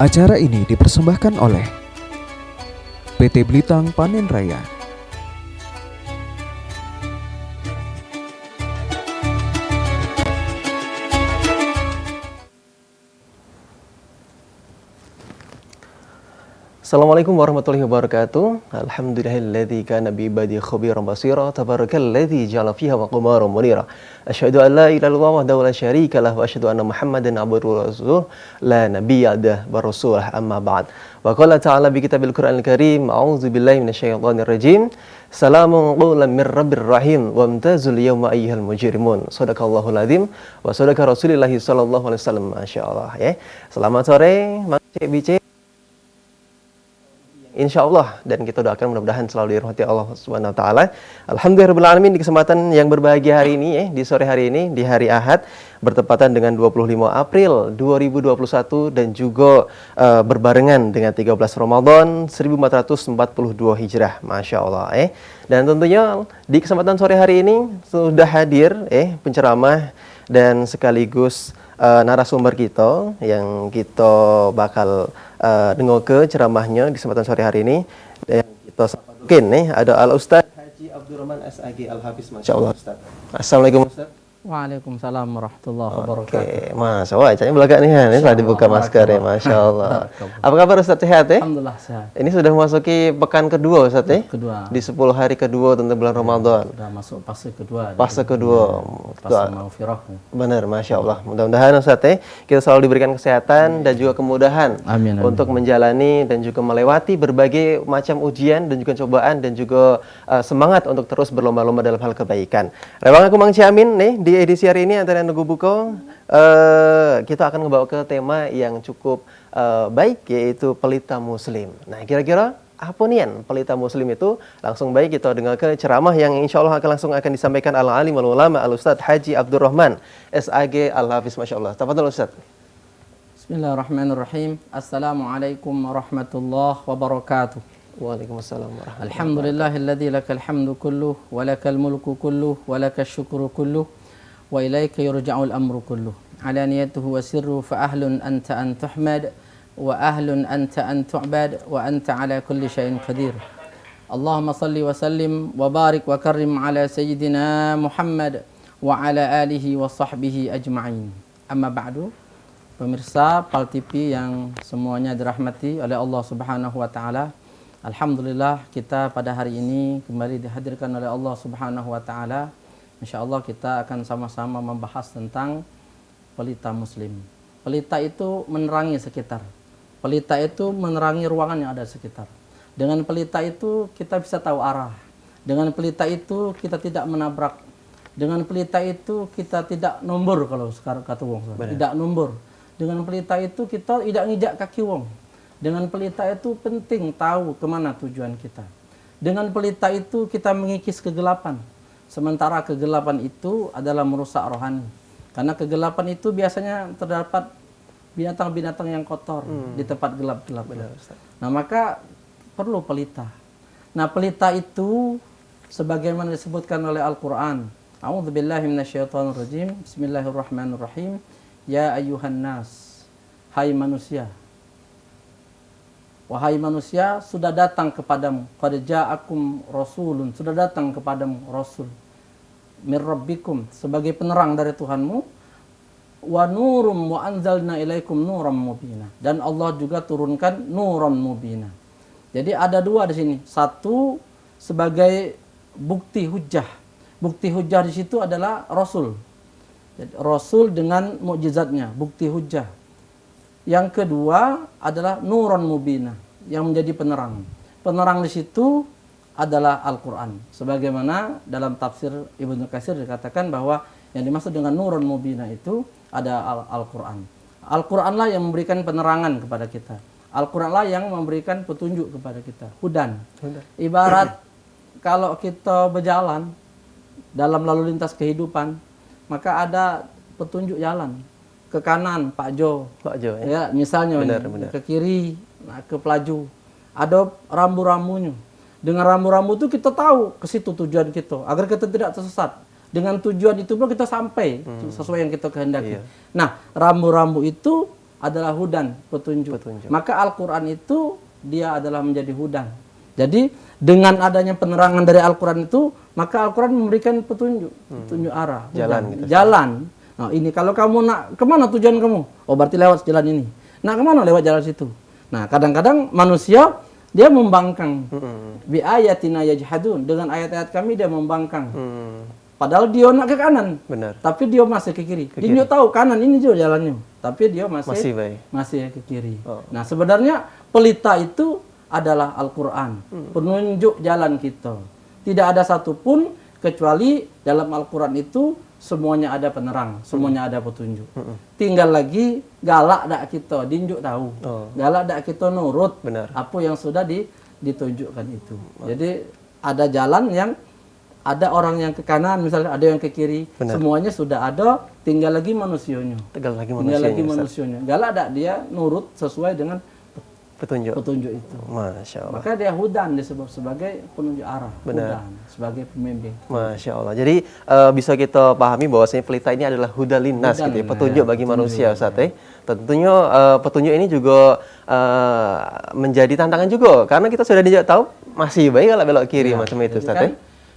Acara ini dipersembahkan oleh PT Blitang Panen Raya. Assalamualaikum warahmatullahi wabarakatuh. Alhamdulillahilladzi kana bi ibadihi khabiran basira. Tabarakalladzi ja'ala fiha maqamaran munira. Asyhadu an la ilaha illallah wahdahu la syarika lah wa asyhadu anna Muhammadan abduhu wa rasuluh la nabiyya ba'dahu rasulah amma ba'd. Wa qala ta'ala bi kitabil Qur'anil Karim, a'udzu billahi minasyaitonir rajim. Salamun qawlan mir rabbir rahim wa amtazul yawma ayyuhal mujrimun. Shadaqallahul azim wa shadaqa Rasulullah sallallahu alaihi wasallam. Masyaallah ya. Selamat sore, Mang Cik Bice. Insya Allah, dan kita doakan mudah-mudahan selalu dirahmati Allah Subhanahu wa taala. Alhamdulillahirabbil alamin, di kesempatan yang berbahagia hari ini di sore hari ini di hari Ahad bertepatan dengan 25 April 2021 dan juga berbarengan dengan 13 Ramadan 1442 Hijrah. Masya Allah Dan tentunya di kesempatan sore hari ini sudah hadir penceramah dan sekaligus narasumber kita yang kita bakal dengar ke ceramahnya di kesempatan sore hari ini. Yang kita sapa mungkin ada Al Ustaz Haji Abdurrahman SAG Al Hafiz. Masyaallah Ustaz. Assalamualaikum Ustaz. Waalaikumsalam warahmatullahi wabarakatuh. Oke, Masya Allah, caranya belakang nih ini telah dibuka masker ya, Masya Allah. Apa kabar Ustaz, sehat ya? Alhamdulillah sehat. Ini sudah memasuki pekan kedua Ustaz ya? Kedua. Di 10 hari kedua tentang bulan Ramadan. Sudah masuk fase kedua. Fase kedua. Fase maghfirah. Benar, Masya Allah. Mudah-mudahan Ustaz ya, kita selalu diberikan kesehatan dan juga kemudahan untuk menjalani dan juga melewati berbagai macam ujian dan juga cobaan dan juga semangat untuk terus berlomba-lomba dalam hal kebaikan. Rewang aku Mang Ciamin nih di edisi hari ini antara Nunggu Buko kita akan membawa ke tema yang cukup baik, yaitu pelita muslim. Nah, kira-kira apa nih pelita muslim itu? Langsung baik kita dengar ke ceramah yang insya Allah akan disampaikan al-alim al-ulama al-ustadz Haji Abdurrahman SAG Al-Hafiz. Masya Allah. Tafadhol Ustadz. Bismillahirrahmanirrahim. Assalamualaikum warahmatullahi wabarakatuh. Waalaikumsalam warahmatullahi wabarakatuh. Alhamdulillahilladzi lakal hamdu kulluh wa lakal mulku kulluh wa lakal syukru kulluh wa ilaika yurja'ul amru kulluh. Alaniyatuhu wa sirru fa ahlun anta an tuhmad wa ahlun anta an tu'bad wa anta ala kulli syai'in qadir. Allahumma salli wa sallim wa barik wa karrim ala sayyidina Muhammad wa ala alihi wa sahbihi ajma'in. Amma ba'du. Pemirsa PAL TV yang semuanya dirahmati oleh Allah Subhanahu wa taala. Alhamdulillah kita pada hari ini kembali dihadirkan oleh Allah Subhanahu wa taala. Insyaallah kita akan sama-sama membahas tentang pelita muslim. Pelita itu menerangi sekitar. Pelita itu menerangi ruangan yang ada di sekitar. Dengan pelita itu kita bisa tahu arah. Dengan pelita itu kita tidak menabrak. Dengan pelita itu kita tidak nombor, kalau sekarang kata wong. Tidak nombor. Dengan pelita itu kita tidak ngijak kaki wong. Dengan pelita itu penting tahu kemana tujuan kita. Dengan pelita itu kita mengikis kegelapan. Sementara kegelapan itu adalah merusak rohani. Karena kegelapan itu biasanya terdapat binatang-binatang yang kotor di tempat gelap-gelap. Nah, maka perlu pelita. Nah, pelita itu sebagaimana disebutkan oleh Al-Quran. A'udzubillahi minasyaitonirrajim. Bismillahirrahmanirrahim. Ya ayyuhan nas. Hai manusia. Wahai manusia, sudah datang kepadamu. Qad ja'akum rasulun. Sudah datang kepadamu rasul. Mir rabbikum, sebagai penerang dari Tuhanmu. Wa nurum wa anzalna ilaikum nuram mubina. Dan Allah juga turunkan nuram mubina. Jadi ada dua di sini. Satu sebagai bukti hujjah. Bukti hujjah di situ adalah rasul. Jadi, rasul dengan mukjizatnya, bukti hujjah. Yang kedua adalah nuran mubina, yang menjadi penerang. Penerang di situ adalah Al-Quran. Sebagaimana dalam tafsir Ibnu Katsir dikatakan bahwa yang dimaksud dengan nuran mubina itu ada Al-Quran. Al-Quranlah yang memberikan penerangan kepada kita. Al-Quranlah yang memberikan petunjuk kepada kita. Hudan. Ibarat kalau kita berjalan dalam lalu lintas kehidupan, maka ada petunjuk jalan. Ke kanan Pak Jo, ya misalnya benar. Ke kiri, ke pelaju, ada rambu-rambunya. Dengan rambu-rambu itu kita tahu ke situ tujuan kita, agar kita tidak tersesat. Dengan tujuan itu pun kita sampai sesuai yang kita kehendaki. Nah, rambu-rambu itu adalah hudan, petunjuk. Petunjuk. Maka Al-Qur'an itu dia adalah menjadi hudan. Jadi dengan adanya penerangan dari Al-Qur'an itu, maka Al-Qur'an memberikan petunjuk, petunjuk arah, Jalan hudan. gitu. Jalan. Nah, ini kalau kamu nak kemana tujuan kamu? Oh, berarti lewat jalan ini. Nah, kemana? Lewat jalan situ. Nah, kadang-kadang manusia dia membangkang. Bi ayatina yajhadun, dengan ayat-ayat kami dia membangkang. Padahal dia nak ke kanan. Benar. Tapi dia masih ke kiri. Dia tahu kanan ini juga jalannya. Tapi dia Masih baik. masih ke kiri. Oh. Nah, sebenarnya pelita itu adalah Al-Qur'an, penunjuk jalan kita. Tidak ada satupun kecuali dalam Al-Qur'an itu semuanya ada penerang, semuanya ada petunjuk. Tinggal lagi galak dak kita, dinjuk tahu. Oh. Galak dak kita nurut Benar. apa yang sudah ditunjukkan itu. Jadi ada jalan yang ada orang yang ke kanan, misalnya ada yang ke kiri, Benar. semuanya sudah ada, tinggal lagi manusianya. Tinggal lagi Tinggal lagi manusianya, Ustaz. manusianya. Galak dak dia nurut sesuai dengan Petunjuk. petunjuk itu. Masya Allah. Maka dia hudan disebut sebagai penunjuk arah, Benar. hudan sebagai pembimbing. Masya Allah. Jadi bisa kita pahami bahwasanya pelita ini adalah hudalinas Hudan, gitu ya, petunjuk ya, bagi petunjuk, manusia Ustaz ya. Tentunya petunjuk ini juga menjadi tantangan juga karena kita sudah dijak tahu masih baik kalau belok kiri macam itu Jadi Ustaz kan,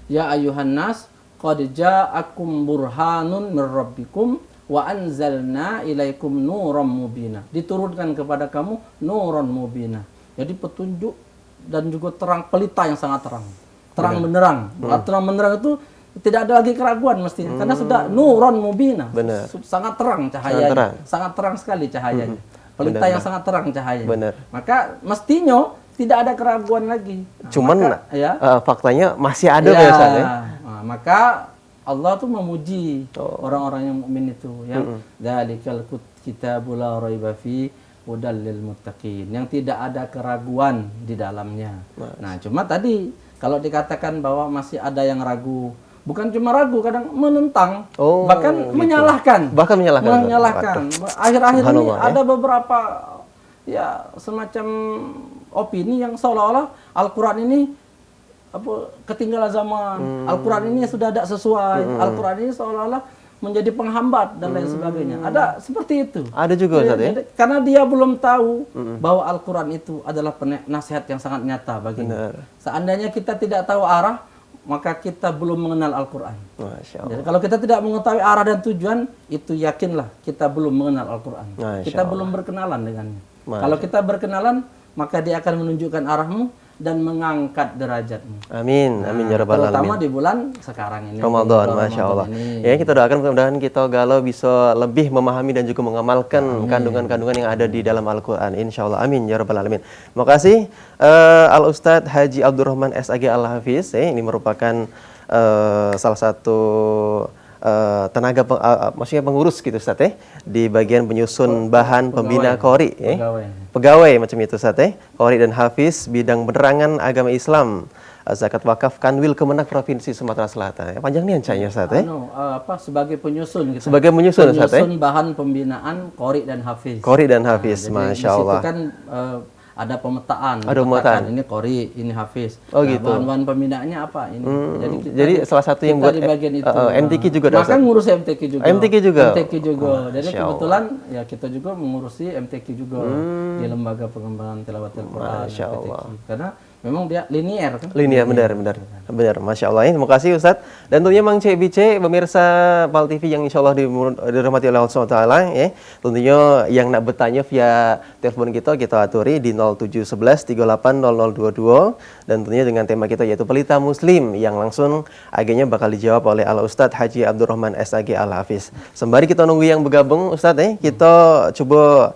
ya. ya ayuhan nas qad ja'akum burhanun min rabbikum wa anzalna ilaikum nuram mubina. Diturunkan kepada kamu nuran mubina. Jadi petunjuk dan juga terang, pelita yang sangat terang. Terang benderang. Terang benderang itu tidak ada lagi keraguan mestinya karena sudah nuran mubina. Benar. Sangat terang cahayanya. terang. Sangat terang sekali cahayanya. Pelita Benar, yang sangat terang cahayanya. Benar. Maka mestinya tidak ada keraguan lagi. Nah, Cuman maka, ya, faktanya masih ada ya, biasanya. nah, maka Allah tuh memuji orang-orang yang mukmin itu yang dzalikal kitabul la raiba fi hudal lil muttaqin, yang tidak ada keraguan di dalamnya. Nah, cuma tadi kalau dikatakan bahwa masih ada yang ragu, bukan cuma ragu, kadang menentang, Oh, bahkan gitu. menyalahkan. Bahkan menyalahkan. Menyalahkan. Akhir-akhir ini Subhanallah, ya. ada beberapa ya semacam opini yang seolah-olah Al-Qur'an ini apa ketinggalan zaman. Al-Qur'an ini sudah tidak sesuai. Al-Qur'an ini seolah-olah menjadi penghambat dan lain sebagainya. Ada seperti itu. Ada juga Ustaz ya. Jadi, karena dia belum tahu bahwa Al-Qur'an itu adalah nasihat yang sangat nyata baginya. Benar. Seandainya kita tidak tahu arah, maka kita belum mengenal Al-Qur'an. Masya Allah. Jadi kalau kita tidak mengetahui arah dan tujuan, itu yakinlah kita belum mengenal Al-Qur'an. Masya Kita Allah. belum berkenalan dengannya. Masya Kalau kita berkenalan, maka dia akan menunjukkan arahmu dan mengangkat derajatmu. Amin, amin ya rabbal Terutama alamin. di bulan sekarang ini. Ramadan, bulan Masya Allah. ini. Ya, kita doakan mudah-mudahan kita galau bisa lebih memahami dan juga mengamalkan kandungan-kandungan yang ada di dalam Al-Quran. Insya Allah, amin ya rabbal alamin. Terima kasih Al-Ustadz Haji Abdurrahman SAG Al-Hafiz. Ini merupakan salah satu tenaga maksudnya pengurus gitu Ustaz ya, di bagian penyusun bahan pembina Qori ya. Pegawai macam itu Ustaz ya. Qori dan Hafiz bidang penerangan agama Islam, zakat wakaf Kanwil Kemenak Provinsi Sumatera Selatan. Ya, panjang nih ancanya Ustaz ya. Sebagai penyusun gitu. Sebagai penyusun Ustaz ya. Penyusun bahan pembinaan Qori dan Hafiz. Qori dan Hafiz, Jadi Masya di situ Allah. kan ada pemetaan. Ada pemetaan. Ini Qori, ini Hafiz. Oh, gitu. Bahan-bahan pembinaannya apa ini? Jadi salah satu yang buat di bagian itu. MTQ juga ada, Maka Ustaz? ngurus MTQ juga. MTQ juga? MTQ juga. Jadi Masya kebetulan ya kita juga mengurusi MTQ juga di Lembaga Pengembangan Tilawatil Quran. Masya MTQ. Allah. Karena memang dia linier kan? Linear, benar, Masya Allah. Terima kasih Ustadz. Dan tentunya Mang CBC, pemirsa PAL TV yang insya Allah dirahmati oleh Allah SWT ya. Tentunya yang nak bertanya via telepon kita aturi di 0711 380022. Dan tentunya dengan tema kita yaitu pelita muslim, yang langsung agennya bakal dijawab oleh Al Ustadz Haji Abdurrahman SAG Al-Hafiz. Sembari kita nunggu yang bergabung Ustadz ya, kita coba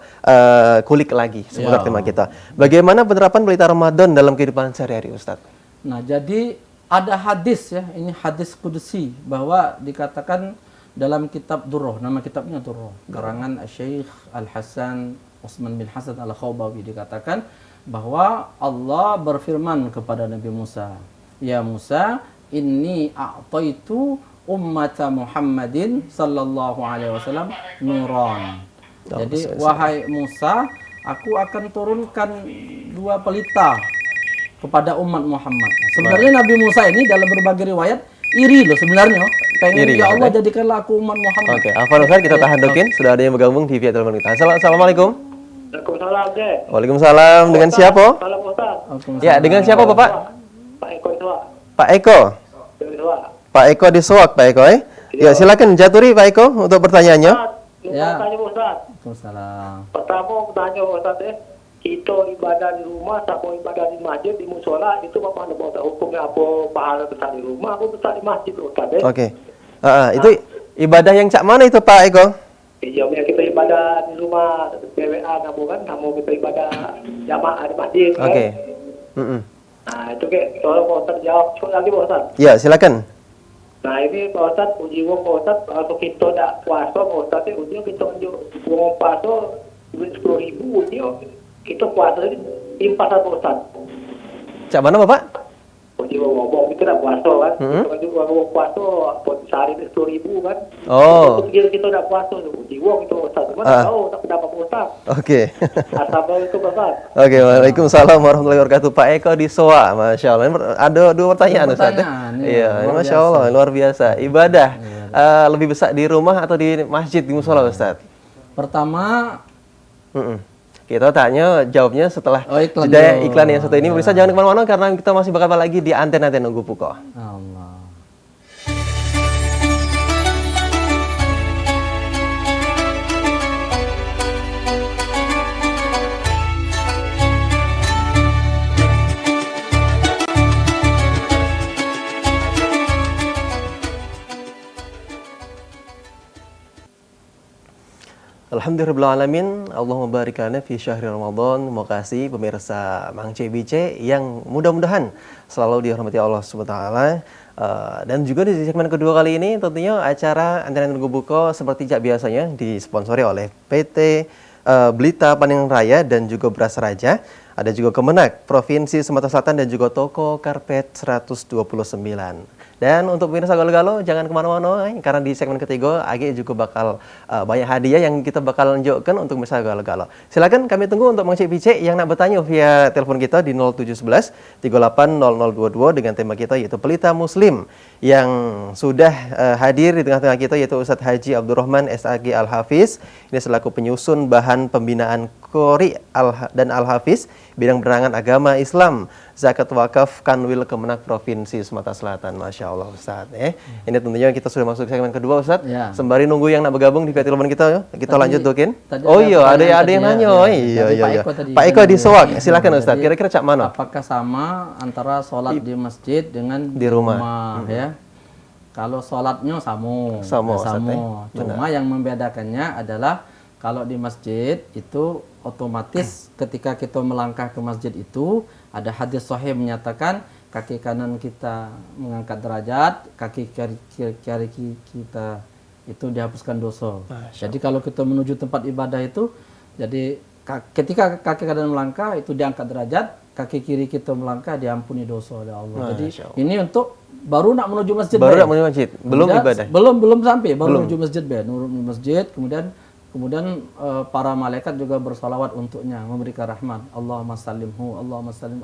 kulik lagi seputar tema kita. Bagaimana penerapan pelita Ramadan dalam kehidupan sehari-hari Ustadz? Nah, jadi ada hadis ya, ini hadis kudusi bahwa dikatakan dalam kitab Durrah, nama kitabnya Durrah, karangan Syekh Al-Hasan Utsman bin Hasan Al-Khawbawi, dikatakan bahwa Allah berfirman kepada Nabi Musa, "Ya Musa, inni a'taitu ummata Muhammadin sallallahu alaihi wasallam nuran." Jadi wahai Musa, aku akan turunkan dua pelita kepada umat Muhammad. Sebenarnya Nabi Musa ini dalam berbagai riwayat iri loh sebenarnya. Pengen Iri, ya Allah Ustaz, jadikanlah aku umat Muhammad. Oke, Afwan Ustaz, kita tahan Dokin. Sudah ada yang bergabung di via telepon kita. Assalamualaikum. Waalaikumsalam, Dek. Waalaikumsalam. Dengan siapa? Salam Ustaz. Ya, dengan siapa Bapak? Pak Eko itu, Pak. Pak Eko. Itu, Pak. Pak Eko di Sowak, Pak Eko. Ya, silakan jaturi Pak Eko untuk pertanyaannya. Ustaz, Ya. mau tanya Ustaz. Waalaikumsalam. Pertama mau tanya Ustaz, kita ibadah di rumah sama ibadah di masjid di musola itu apa mana Ustaz? Hukumnya apa? Pahala besar di rumah atau besar di masjid Ustaz? Oke. Itu ibadah yang cak mana itu Pak Eko? Iya, kita ibadah di rumah BWA kamu kan, kamu kita ibadah jamaah di masjid. Kan? Oke. Mm-mm. Nah itu kayak kalau Pak Ustaz jawab lagi Pak Ustaz. Ya, silakan. Nah ini Pak Ustaz, uji wong Pak Ustaz, kalau kita tak puasa Pak Ustaz, uji kita unjuk wong puasa duit 10.000, uji kita puasa di pasar Pak Ustaz. Cak mana Bapak? Uji wong kita tak puasa kan, Mhm. kita unjuk wong puasa sehari 10.000 kan. Oh. Kita tak puasa, uji wong itu Pak Ustaz. Cuma tak tahu, tak dapat Pak Ustaz. Oke. Assalamualaikum Pak Ustaz. Oke, waalaikumsalam warahmatullahi wabarakatuh. Pak Eko di Soa, masya Allah. Ini ada dua pertanyaan, Ustaz. Pertanyaan, Iya, luar masya biasa. Allah, luar biasa. Ibadah lebih besar di rumah atau di masjid di musola, Ustaz? Pertama, Mm-mm. Kita tanya jawabnya setelah Oh, iklan jeda dulu. iklan yang satu ini. Bisa jangan kemana-mana karena kita masih bakal lagi di Anten-Anten Nunggu Puko. Allah. Alhamdulillahirrahmanirrahim. Allahumma barik lana fi syahri Ramadan. Terima kasih pemirsa Mang CBC yang mudah-mudahan selalu dirahmati Allah Subhanahu wa taala. Dan juga di segmen kedua kali ini tentunya acara Anten Nunggu Buko seperti biasanya disponsori oleh PT Blita Paning Raya dan juga Beras Raja. Ada juga Kemenak Provinsi Sumatera Selatan dan juga Toko Karpet 129. Dan untuk pemirsa Galo-Galo jangan kemana-mana karena di segmen ketiga Agi juga bakal banyak hadiah yang kita bakal tunjukkan untuk pemirsa Galo-Galo. Silakan kami tunggu untuk Mang Cik yang nak bertanya via telepon kita di 0711 380022 dengan tema kita yaitu Pelita Muslim yang sudah hadir di tengah-tengah kita yaitu Ustadz Haji Abdurrahman SAG Al-Hafiz. Ini selaku penyusun bahan pembinaan Qori dan Al-Hafiz bidang penerangan agama Islam Zakat Wakaf Kanwil Kemenak Provinsi Sumatera Selatan. Masya Allah Ustadz. Ini tentunya kita sudah masuk segmen kedua Ustadz. Ya. Sembari nunggu yang nak bergabung di via telepon kita, kita Tadi- lanjut Dokin. tadi Oh ada iya, ada pertanyaan yang tadi, nanya. ya. Iya, Dari iya, Pak iya. Eko tadi. Pak Eko di Sowak. Silakan Jadi, Ustadz. Kira-kira cak mana? Apakah sama antara sholat di masjid dengan Di rumah. ya? Kalau sholatnya sama, Sama, ya, Ustaz, sama. ya. Cuma yang membedakannya adalah kalau di masjid itu otomatis ketika kita melangkah ke masjid itu ada hadis sahih menyatakan kaki kanan kita mengangkat derajat, kaki kiri kita itu dihapuskan dosa. Jadi kalau kita menuju tempat ibadah itu, jadi ketika kaki kanan melangkah itu diangkat derajat, kaki kiri kita melangkah diampuni dosa oleh Allah. Jadi Masya Allah. ini untuk baru nak menuju masjid. Baru Bay. nak menuju masjid, belum Kemudian, ibadah. Belum sampai, baru menuju masjid, menuju masjid, kemudian para malaikat juga bersalawat untuknya, memberikan rahmat. Allahumma sallimhu, Allahumma sallim,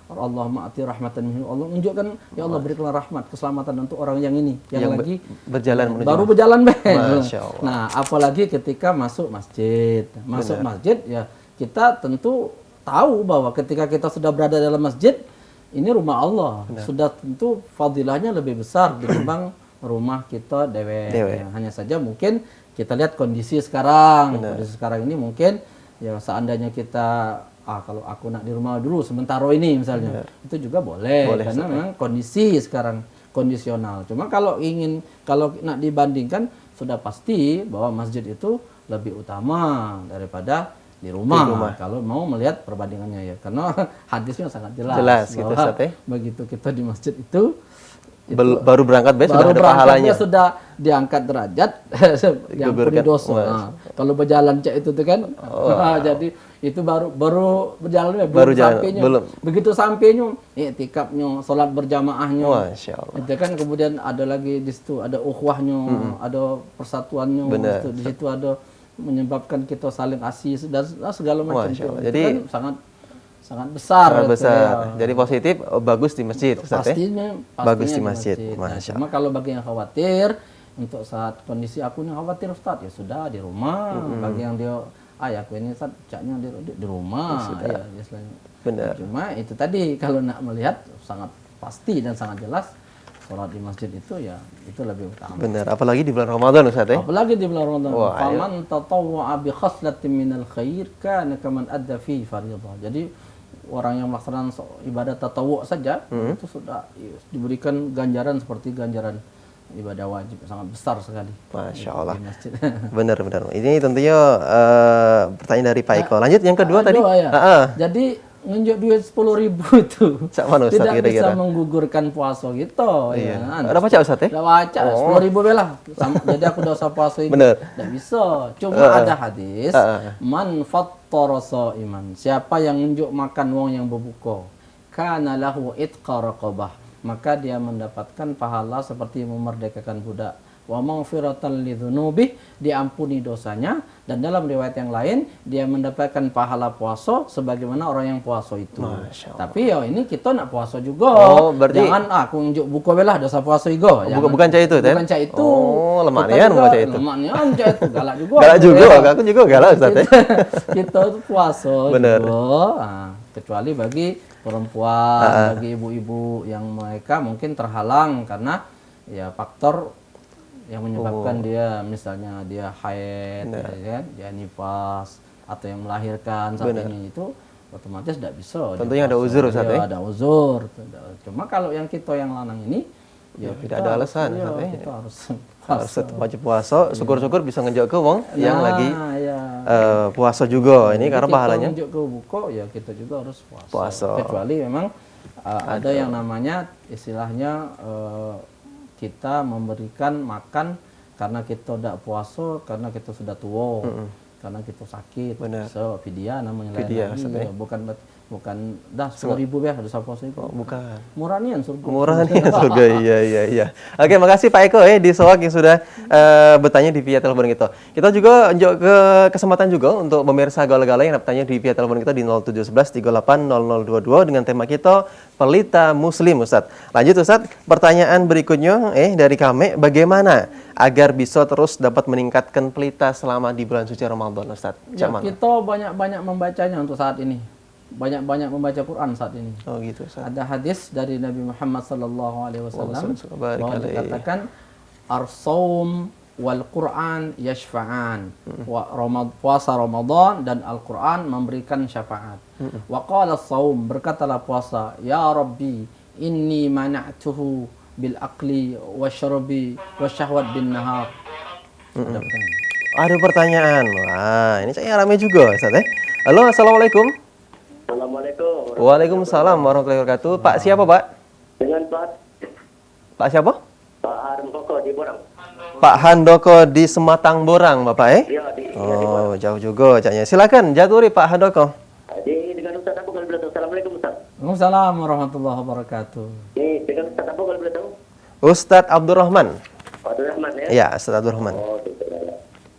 Allahumma ati rahmatan minhu. Allah menunjukkan, ya Allah berikanlah rahmat, keselamatan untuk orang yang ini, yang lagi berjalan menuju baru berjalan, Bay. Masya Allah. Nah, apalagi ketika masuk masjid. Masuk masjid ya kita tentu tahu bahwa ketika kita sudah berada dalam masjid, ini rumah Allah. Sudah tentu fadilahnya lebih besar ditimbang rumah kita dewe. Dewe. Ya, hanya saja mungkin kita lihat kondisi sekarang. Kondisi sekarang ini mungkin ya seandainya kita kalau aku nak di rumah dulu sementara ini misalnya, itu juga boleh karena memang kondisi sekarang kondisional. Cuma kalau nak dibandingkan sudah pasti bahwa masjid itu lebih utama daripada di rumah. Kalau mau melihat perbandingannya ya, karena hadisnya sangat jelas gitu, bahwa Ustaz, ya. begitu kita di masjid itu Baru berangkat sudah baru ada pahalanya. berangkatnya sudah diangkat derajat, diampuni Diberikan- dosa. Wah. Nah, kalau berjalan cek itu tuh kan, jadi itu baru berjalan, Baru jalan, sampainya. belum. Begitu sampainya, iktikafnya, sholat berjamaahnya. Masya Allah. Itu kan kemudian ada lagi di situ ada ukhuwahnya, ada persatuannya, Benar. di situ ada menyebabkan kita saling asih dan segala macam Masya itu. Allah. Itu Jadi- kan sangat besar. Sangat gitu besar. ya. Jadi positif, bagus di masjid, Ustaz ya? Pastinya Bagus di di masjid. Nah, Masya cuma kalau bagi yang khawatir untuk saat kondisi aku ini khawatir Ustaz, ya sudah di rumah. Bagi yang dia aku ini Ustaz caknya di rumah, ya biasanya. Benar. Cuma itu tadi kalau nak melihat sangat pasti dan sangat jelas sholat di masjid itu ya itu lebih utama. Benar, apalagi di bulan Ramadan Ustaz ya? Apalagi di bulan Ramadan. Wah, Faman tatawwa'a bi khaslatin minal khair kana kaman adda fi fardhah. Jadi orang yang melaksanakan ibadah tatawwu saja itu sudah diberikan ganjaran seperti ganjaran ibadah wajib, sangat besar sekali. Masya Allah. Di masjid. Benar. Ini tentunya pertanyaan dari Pak Eko. Lanjut yang kedua tadi. Ya. Jadi nunjuk duit 10.000 itu Cak mana Ustaz tidak kira-kira? bisa menggugurkan puasa gitu. Iya. Ya. Udah baca Ustaz ya? Udah baca, 10.000 belah. Jadi aku udah usah puasa itu. Bener. Tidak bisa. Cuma ada hadis, man fattara iman. Siapa yang nunjuk makan wong yang berbuka, kana lahu itqa raqabah. Maka dia mendapatkan pahala seperti memerdekakan budak. Wa maghfiratan lidzunubih, diampuni dosanya, dan dalam riwayat yang lain dia mendapatkan pahala puasa sebagaimana orang yang puasa itu. Tapi ya ini kita nak puasa juga. Oh, berarti jangan aku unjuk buka belah dosa puasa juga. Bukan cah itu kan? Bukan cah itu. Oh, lemanian Kita baca juga- itu. Lemanian cah itu galak juga. Galak juga, Ya. aku juga galak Ustaz ya. Kita tuh puasa Bener. juga. Kecuali bagi perempuan, bagi ibu-ibu yang mereka mungkin terhalang karena ya faktor yang menyebabkan dia misalnya dia haid, ya kan, dia nifas atau yang melahirkan saat ini itu otomatis tidak bisa. dia Tentunya ada puasa. uzur, Ustaz, Ya, ya? ada uzur. Cuma kalau yang kita yang lanang ini ya tidak ada alasan, iya, Ustaz, ya. kita harus Harus tetap wajib puasa, syukur-syukur bisa ngejak ke wong yang lagi ya. puasa juga. Ini karena Kita pahalanya unjuk ke buka ya kita juga harus puasa. Puasa. Kecuali memang ada yang namanya istilahnya kita memberikan makan karena kita tidak puasa, karena kita sudah tua, karena kita sakit. Benar. So fidyah namanya lain Fidyah, lagi. maksudnya. Ya, bukan dah 10.000 ya harus puasa itu. bukan. Murah nian surga. Murah nih surga, iya. Oke, makasih Pak Eko di Soak yang sudah bertanya di via telepon kita. Kita juga unjuk ke kesempatan juga untuk pemirsa Gala-Gala yang bertanya di via telepon kita di 0711 38 0022 dengan tema kita Pelita Muslim, Ustaz. Lanjut Ustaz, pertanyaan berikutnya dari kami, bagaimana agar bisa terus dapat meningkatkan pelita selama di bulan suci Ramadan, Ustaz? Ya, Cak mana? kita banyak-banyak membacanya untuk saat ini. Banyak-banyak membaca Quran saat ini. Oh gitu, Ustaz. Ada hadis dari Nabi Muhammad sallallahu alaihi wasallam Barik bahwa alaihi. dikatakan ar-shaum wal Quran yashfa'an. Puasa Ramadan dan Al-Quran memberikan syafaat. Wa qala as-shaum, berkatalah puasa, ya Rabbi inni mana'tuhu bil aqli wasyarbi wasyahwat bin nahar. Ada pertanyaan. Ada pertanyaan. Wah, ini saya ramai juga, Ustaz ya. Halo, Assalamualaikum. Assalamualaikum. Waalaikumsalam warahmatullahi wabarakatuh. Pak siapa, Pak? Dengan Pak siapa? Pak Harmoko di Borang. Pak Handoko di Sematang Borang, Bapak Iya, di Oh, jauh juga caknya. Silakan jaturi Pak Handoko. dengan Ustaz Abu kalau boleh tahu. Assalamualaikum Ustaz. Waalaikumsalam warahmatullahi wabarakatuh. Dengan Ustaz Abu kalau boleh tahu. Ustadz Abdurrahman. Abdul Rahman ya. Iya, Ustadz Abdurrahman. Oh, gitu.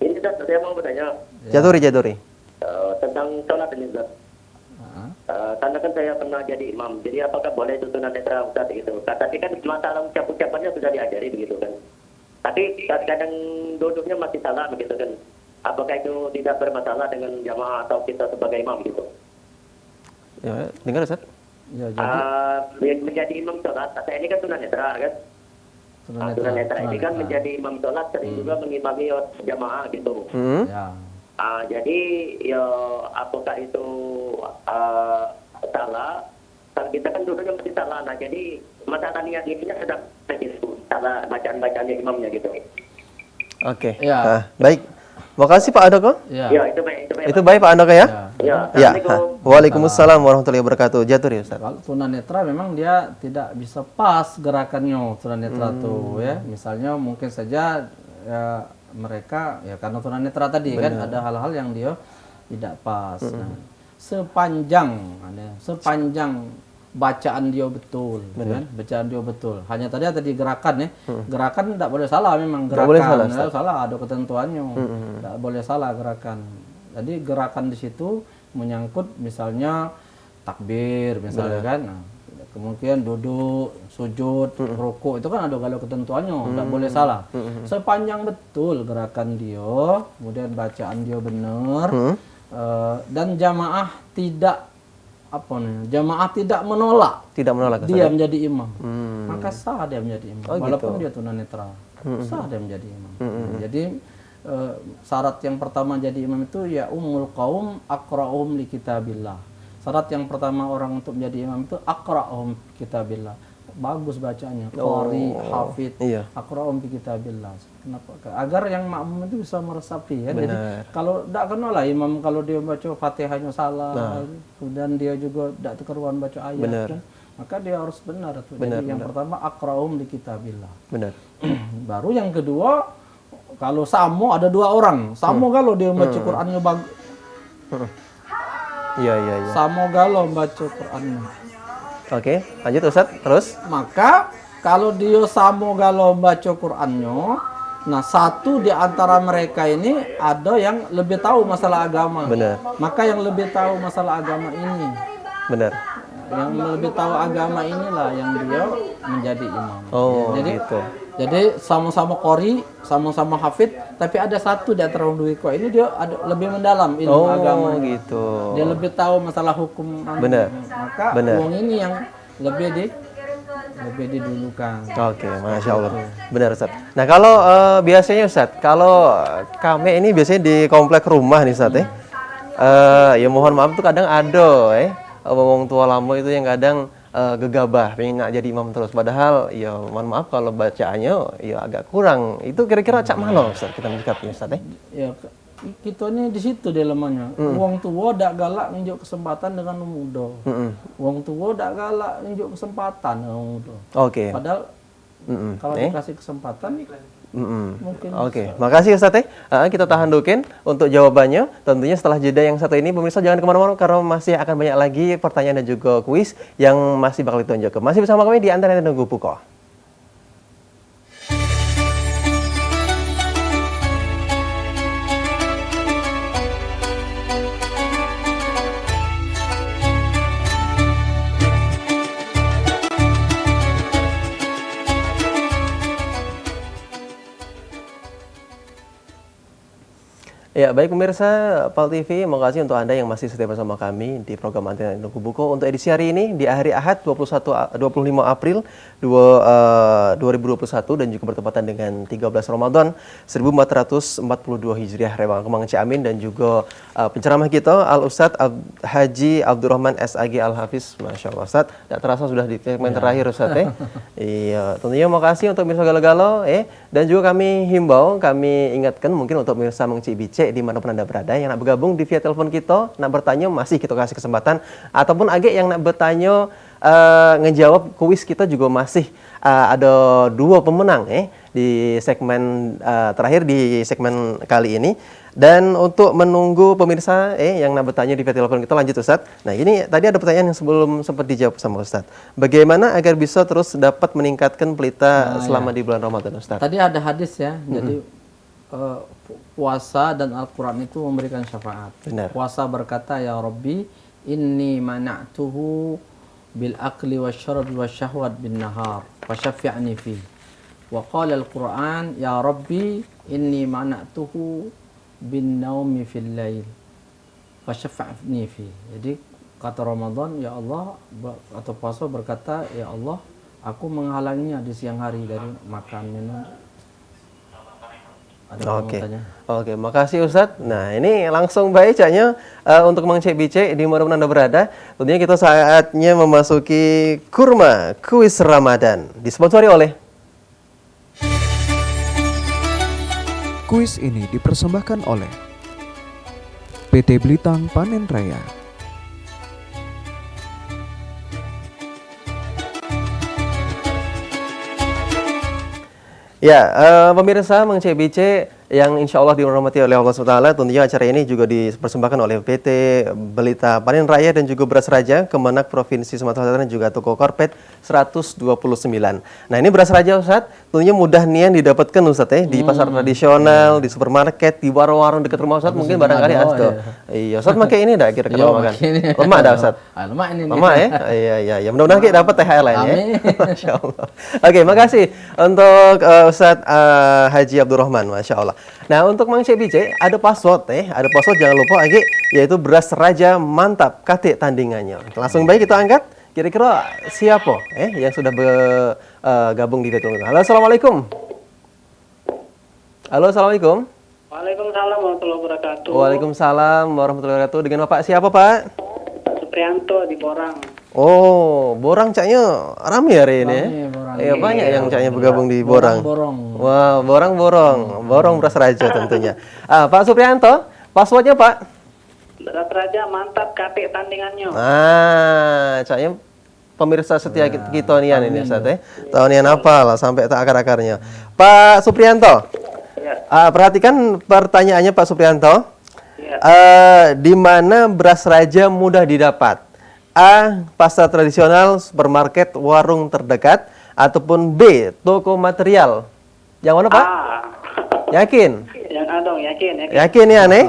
Ini Ustaz, saya mau bertanya Jaturi. tentang sholat ini Ustaz. Karena kan saya pernah jadi imam, jadi apakah boleh itu tunanetra Ustaz gitu? Tapi kan masalah ucapannya sudah diajari begitu kan. Tapi kadang duduknya masih salah begitu kan. Apakah itu tidak bermasalah dengan jamaah atau kita sebagai imam gitu? Ya, dengar Ustaz? Ya, jadi Menjadi imam sholat, saya ini kan tunanetra kan. Tunanetra ini kan menjadi imam sholat sering juga mengimami jamaah gitu. Ya. Jadi ya apakah itu salah? Kalau kita kan duduknya masih salah. Nah jadi masalah niat ininya sedang salah bacaan-bacaannya imamnya gitu. Oke. Ya. Baik. Makasih Pak Handoko. Ya. Ya itu baik. Itu baik Pak Handoko ya? Ya. Ya. Assalamualaikum. Waalaikumsalam warahmatullahi wabarakatuh. Jaturi Ustaz. Kalau tunanetra memang dia tidak bisa pas gerakannya tunanetra tuh ya. Misalnya mungkin saja ya, mereka ya karena tunanetra tadi kan ada hal-hal yang dia tidak pas. Nah, sepanjang bacaan dia betul, kan? Bacaan dia betul. Hanya tadi gerakan ya. Gerakan tidak boleh salah memang Nggak gerakan. boleh salah, Nggak salah ada ketentuannya. Tidak boleh salah gerakan. Jadi gerakan di situ menyangkut misalnya takbir misalnya kan. Nah, kemudian duduk, sujud, rukuk itu kan ada kalau ketentuannya, nggak boleh salah. Sepanjang betul gerakan dia, kemudian bacaan dia benar, dan jamaah tidak menolak dia menjadi imam, maka sah dia menjadi imam, walaupun dia tunanetra, sah dia menjadi imam. Jadi syarat yang pertama jadi imam itu ya ummul qaum aqra'uhum li kitabillah. Syarat yang pertama orang untuk menjadi imam itu aqra'uhum kitabillah. Bagus bacanya, qari, hafid, aqra'uhum bi kitabillah. Kenapa? Agar yang makmum itu bisa meresapi ya. Jadi kalau tidak kenal lah imam kalau dia baca Fatihahnya salah, kemudian dia juga tidak keruan baca ayat kan, maka dia harus benar. Jadi yang pertama aqra'uhum bi kitabillah. Benar. Baru yang kedua, kalau samo ada 2 orang. Samo kalau dia baca Qur'annya bagus. Iya. Samo galau baca Qur'annya. Oke, lanjut Ustaz. Terus? Maka kalau dia samo galau baca Qur'annya, nah satu di antara mereka ini ada yang lebih tahu masalah agama. Benar. Maka yang lebih tahu masalah agama ini. Benar. Yang lebih tahu agama inilah yang dia menjadi imam. Oh, jadi gitu. Jadi sama-sama qori, sama-sama hafid, tapi ada satu di antara dua ini dia ada lebih mendalam ilmu agama. Oh, gitu. Dia lebih tahu masalah hukum. Benar. Maka uang ini yang lebih didulukan. Oke, Masya Allah. Benar Ustaz. Nah kalau biasanya Ustaz, kalau kami ini biasanya di komplek rumah nih Ustaz ya mohon maaf tuh kadang ada wong tua lama itu yang kadang gegabah pengen nak jadi imam terus, padahal ya mohon maaf kalau bacaannya ya agak kurang. Itu kira-kira cak malo Ustaz kita menyikapinya Ustaz ya kita ini di situ dilemanya. Wong tua dak galak nunjuk kesempatan dengan wong muda. Wong tua dak galak nunjuk kesempatan dengan wong muda. Oke. Padahal kalau dikasih kesempatan mungkin. Oke, makasih Ustaz kita tahan dukin untuk jawabannya. Tentunya setelah jeda yang satu ini, pemirsa jangan kemana-mana karena masih akan banyak lagi pertanyaan dan juga kuis yang masih bakal ditunjukkan. Masih bersama kami di Antara Nunggu Buko. Ya, baik pemirsa PAL TV, makasih untuk Anda yang masih setia bersama kami di program Antena Nunggu Buko. Untuk edisi hari ini di hari Ahad 25 April 2021 dan juga bertepatan dengan 13 Ramadan 1442 Hijriah Rewang Kemang Ciamin, dan juga penceramah kita Al Ustadz Haji Abdurrahman SAG Al Hafiz. Masya Allah Ustadz, tidak terasa sudah di segmen terakhir Ustadz Iya, tentunya makasih untuk pemirsa galau-galau dan juga kami himbau, kami ingatkan mungkin untuk pemirsa mengcibice dimanapun Anda berada yang nak bergabung di via telepon kita, nak bertanya masih kita kasih kesempatan, ataupun agak yang nak bertanya ngejawab kuis kita juga masih ada 2 pemenang di segmen terakhir di segmen kali ini. Dan untuk menunggu pemirsa yang nak bertanya di via telepon kita, lanjut Ustadz. Nah ini tadi ada pertanyaan yang sebelum sempat dijawab sama Ustadz. Bagaimana agar bisa terus dapat meningkatkan pelita selama di bulan Ramadan Ustadz? Tadi ada hadis ya, jadi puasa dan Al-Quran itu memberikan syafaat. Benar. Puasa berkata, ya Rabbi inni mana'tuhu bil akli wa syarbi wa syahwat bin nahar wa syafi'ni fi. Wa qala Al-Quran, ya Rabbi inni mana'tuhu bin naumi fil lail wa syafi'ni fi. Jadi kata Ramadan, ya Allah, atau puasa berkata, ya Allah, aku menghalanginya di siang hari dari makan minum. Oke, makasih Ustadz. Nah ini langsung bacanya untuk Mang Cek di mana Anda berada. Tentunya kita saatnya memasuki kurma kuis Ramadan disponsori oleh. Kuis ini dipersembahkan oleh PT Blitang Panen Raya. Ya, pemirsa Mang CBC yang insya Allah dirahmati oleh Allah SWT. Tentunya acara ini juga dipersembahkan oleh PT Belita Panen Raya dan juga Beras Raja, Kemenak Provinsi Sumatera Selatan dan juga Toko Korpet 129. Nah ini Beras Raja Ustadz, tentunya mudah nih yang didapatkan Ustadz ya, di pasar tradisional, di supermarket, di warung-warung dekat rumah Ustadz mungkin barangkali ada. Iya, Ustadz pakai ini dah kira-kira makan. Lemak dah Ustadz. Lemak ini. Lemak ya? Iya. Mudah-mudahan kita dapat THR lain ya. Masya Allah. Oke, makasih untuk Ustadz Haji Abdurrahman, Masya Allah. Nah, untuk Mang CBC ada password ada password jangan lupa lagi, yaitu Beras Raja Mantap KT tandingannya. Langsung baik kita angkat. Kira-kira siapa yang sudah gabung di Betul. Halo, assalamualaikum. Halo, assalamualaikum. Waalaikumsalam warahmatullahi wabarakatuh. Waalaikumsalam warahmatullahi wabarakatuh. Dengan Bapak siapa, Pak? Supriyanto di Borang. Oh, Borang caknya rame hari ini. Iya, banyak yang caknya bergabung di Borang. Wah, Borang Beras Raja tentunya. Pak Supriyanto, passwordnya Pak? Beras Raja Mantap KT tandingannya. Caknya pemirsa setia kita nian ini Ustaz tahunian apa lah sampai tak akar-akarnya. Pak Supriyanto. Perhatikan pertanyaannya Pak Supriyanto. Di mana Beras Raja mudah didapat? A. Pasar tradisional, supermarket, warung terdekat, ataupun B. Toko material. Yang mana Pak? Yakin? Yang A dong, yakin. Yakin ya nih?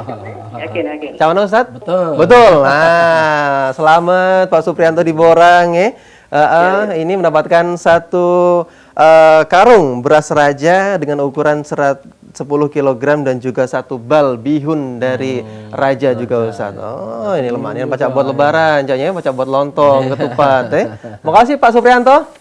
Yakin. Yang mana Ustaz? Betul. Nah, selamat Pak Supriyanto di Borang ya. Ini mendapatkan satu karung Beras Raja dengan ukuran 10 kg dan juga satu bal bihun dari Raja juga Ustaz. Oh, ini lemak ini baca buat lebaran, jadinya baca buat lontong, ketupat Makasih Pak Supriyanto.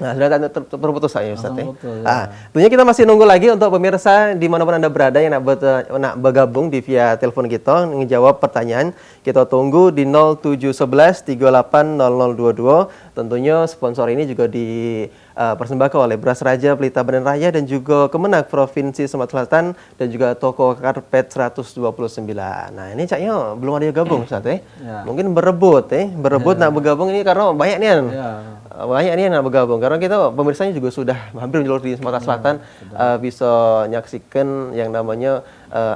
Nah, sudah terputus saya Ustaz tentunya kita masih nunggu lagi untuk pemirsa dimanapun Anda berada yang nak bergabung di via telepon kita ngejawab pertanyaan. Kita tunggu di 0711 38 0022. Tentunya sponsor ini juga dipersembahkan oleh Beras Raja, Pelita Panen Raya dan juga Kemenak Provinsi Sumatera Selatan dan juga Toko Karpet 129. Nah, ini caknya belum ada yang gabung Ustaz Mungkin berebut nak bergabung ini karena banyak nih banyak nih yang nak bergabung karena kita pemirsanya juga sudah hampir menyeluruh di Sumatera Selatan bisa nyaksikan yang namanya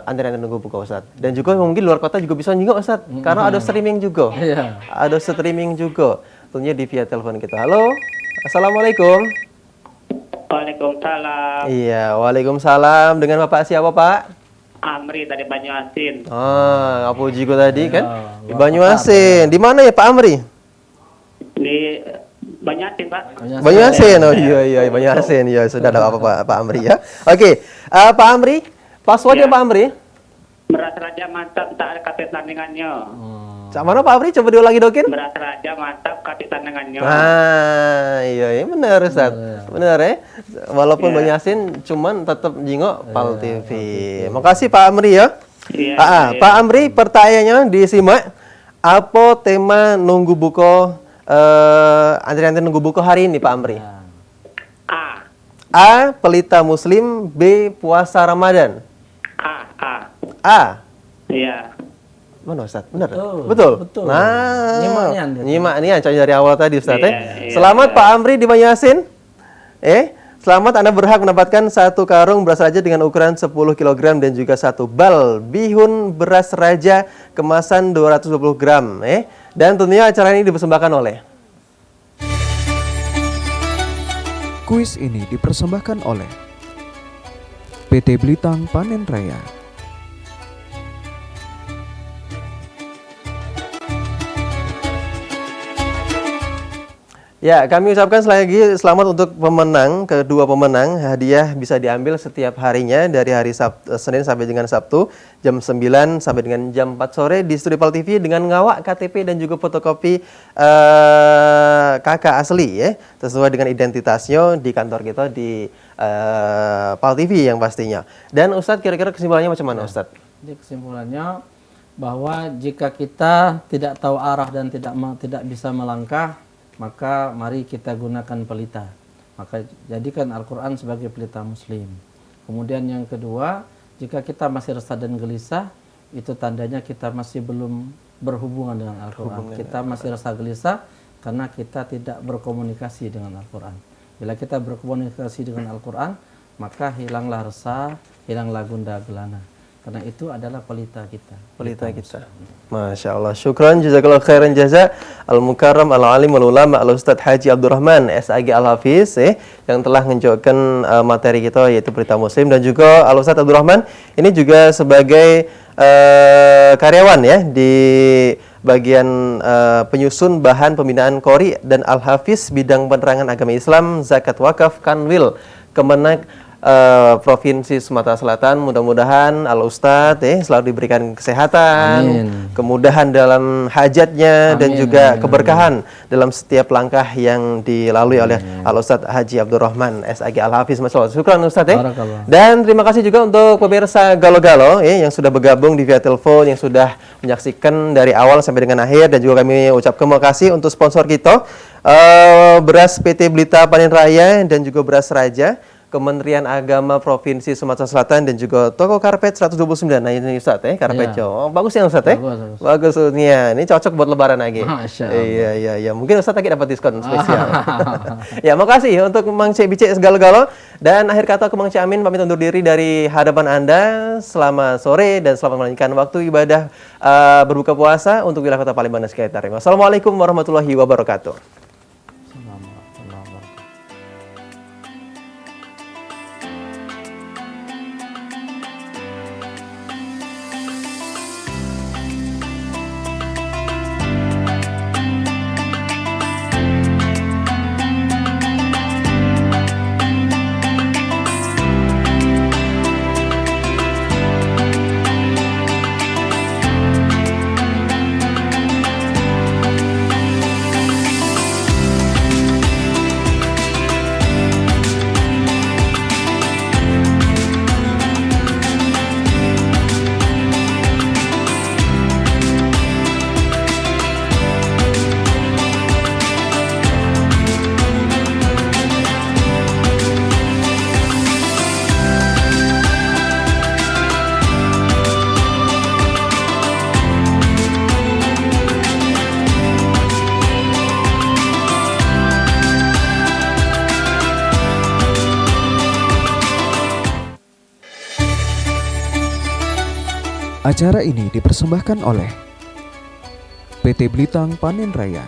antrian nunggu buka Ustaz. Dan juga mungkin luar kota juga bisa juga Ustaz karena ada streaming juga. Ada streaming juga. Tentunya di via telepon kita. Halo. Assalamualaikum. Waalaikumsalam. Iya, waalaikumsalam. Dengan Bapak siapa, Pak? Amri dari Banyuasin. Apa juga tadi kan? Di Banyuasin. Di mana ya Pak Amri? Di Banyuasin, Pak. Banyuasin. Oh iya, Banyuasin. Ya, sudah ada apa Pak Amri ya. Oke. Pak Amri, passwordnya Pak Amri? Beras Raja Mantap tak ada KT tandingannya. Cak mana Pak Amri? Coba diulangi dokin. Beras Raja Mantap KT tandingannya. Iya benar Ustaz. Benar ya. Walaupun Banyuasin cuman tetap jingok Pal TV. Makasih Pak Amri ya. Pak Amri pertanyaannya disimak. Apa tema nunggu buko antrian nunggu buko hari ini Pak Amri? A. Pelita Muslim, B. Puasa Ramadan. A. Iya. Mana Ustaz? Benar? Betul. Nah, nyimak nih yang dari awal tadi Ustaz Selamat Pak Amri di Banyuasin. Selamat Anda berhak mendapatkan satu karung Beras Raja dengan ukuran 10 kg dan juga satu bal bihun Beras Raja kemasan 220 gram. Dan tentunya acara ini dipersembahkan oleh Kuis ini dipersembahkan oleh PT Belitang Panen Raya. Ya, kami ucapkan sekali lagi selamat untuk kedua pemenang. Hadiah bisa diambil setiap harinya dari hari Senin sampai dengan Sabtu, jam 9 sampai dengan jam 4 sore di Studio Pal TV dengan ngawak KTP dan juga fotokopi kakak asli sesuai dengan identitasnya di kantor kita di Pal TV yang pastinya. Dan Ustadz kira-kira kesimpulannya macam mana Ustadz? Jadi kesimpulannya bahwa jika kita tidak tahu arah dan tidak bisa melangkah, maka mari kita gunakan pelita. Maka jadikan Al-Quran sebagai pelita Muslim. Kemudian yang kedua, jika kita masih resah dan gelisah, itu tandanya kita masih belum berhubungan dengan Al-Quran. Kita masih resah gelisah karena kita tidak berkomunikasi dengan Al-Quran. Bila kita berkomunikasi dengan Al-Quran, maka hilanglah resah, hilanglah gundah gulana. Karena itu adalah pelita kita. Pelita kita. Masya Allah. Syukran jazakallah khairan jaza al-mukarram al-alim al-ulama al-ustadz Haji Abdurrahman SAG Al-Hafiz yang telah menjawabkan materi kita yaitu Pelita Muslim, dan juga al-ustadz Abdurrahman ini juga sebagai karyawan ya di bagian penyusun bahan pembinaan Qori dan Al-Hafiz bidang penerangan agama Islam, zakat wakaf, kanwil Kemenak Provinsi Sumatera Selatan. Mudah-mudahan Al-Ustadz selalu diberikan kesehatan, Amin. kemudahan dalam hajatnya, dan Amin, juga amin, keberkahan dalam setiap langkah yang dilalui oleh Al-Ustadz Haji Abdurrahman SAG Al-Hafiz. Masya Allah. Syukran Ustadz Barakallah. Dan terima kasih juga untuk pemirsa Galo-Galo yang sudah bergabung di via telepon, yang sudah menyaksikan dari awal sampai dengan akhir, dan juga kami ucapkan terima kasih untuk sponsor kita, beras PT Blita Panen Raya dan juga beras Raja, Kementerian Agama Provinsi Sumatera Selatan, dan juga toko karpet 129. Nah ini Ustadz karpetnya. Iya. Bagus ya Ustadz Bagus. Bagus ini cocok buat lebaran lagi. Masya Allah. Iya. Mungkin Ustadz lagi dapat diskon spesial. Ya, makasih untuk Mang Cek Bicek segala-gala. Dan akhir kata aku Mang Cek Amin pamit undur diri dari hadapan Anda. Selamat sore dan selamat melanjutkan waktu ibadah berbuka puasa untuk wilayah Kota Palembang dan sekitarnya. Wassalamualaikum warahmatullahi wabarakatuh. Acara ini dipersembahkan oleh PT Blitang Panen Raya.